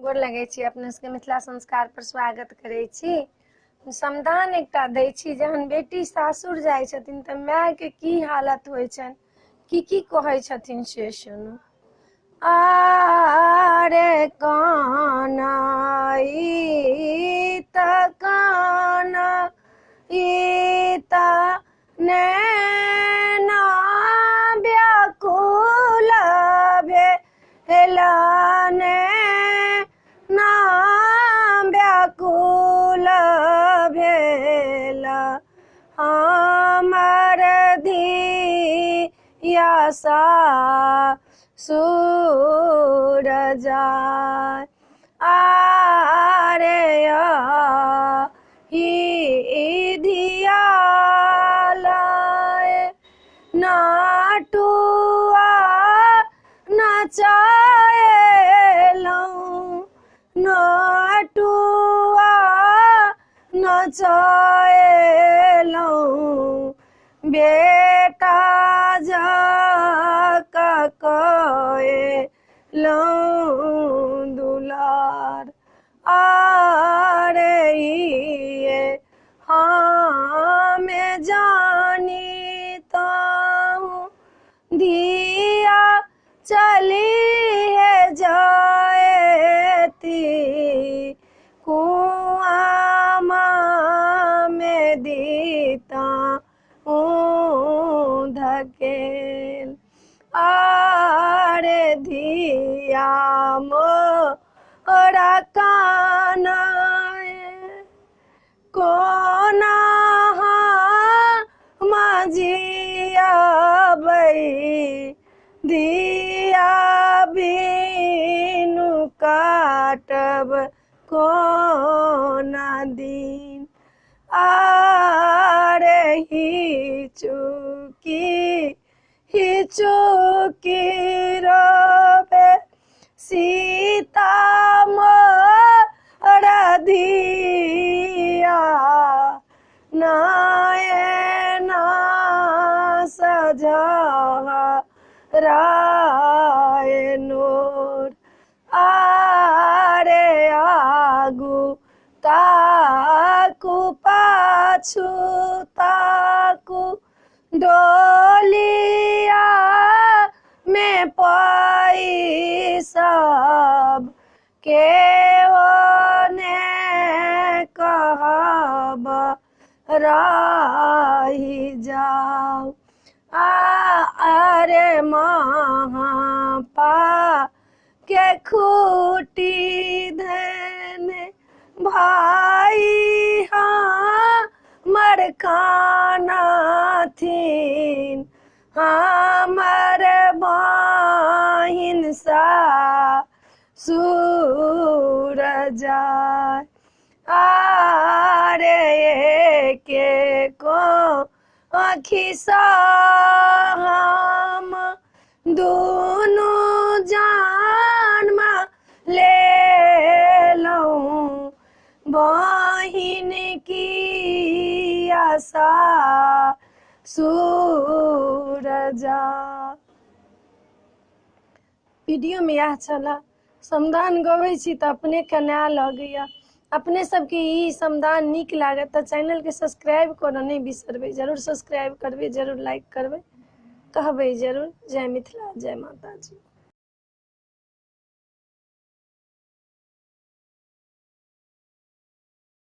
गोर लगै छी, अपने सबके मिथिला संस्कार पर स्वागत करै छी। समदान एकटा दै छी, जहन बेटी सासुर जाइ छथिन तऽ माय के की हालत होइ छनि, की कहै छथिन से सुनू। आरे काना ई त काना ई त नैना व्याकुल भेला नैना व्याकुल भेला हमर धिया सासुर जाय। आरे ही धिया लाए नाटुआ नचाएलहुँ नाटुआ नचाएलहुँ बेटा जका कएलहुँ दुलार। आरे ये हमे जानिताहूँ धिया चलिए जाएती कुआँ में दीता धकेल। आरे धिया मोरा काना कोना मजियाबै धिया बिनु काटब कोना दिन। आरे हिचुकी रोबे सीता मोरा धिया नयना सजराए नोर। आरे आगू ताकू पाछू ताकू डोलिया में पैसब के ओने कहब रही जाओ। आरे महापा के खूटी धने भाई हमर खाना थीन हमर बहिन सासुर जाय। आरे के को खिस्सा हम दुनू जन्म लेलहुँ बहिन की आशा सुर जा। वीडियो में यह छला। समदान गबै छी तऽ अपने कना लगैया। अपने सबके ई समदान नीक लागत तऽ चैनल के सब्सक्राइब करऽ नहीं बिसरबै। जरूर सब्सक्राइब करबै, जरूर लाइक करबै, कहबै जरूर। जय मिथिला, जय माता जी।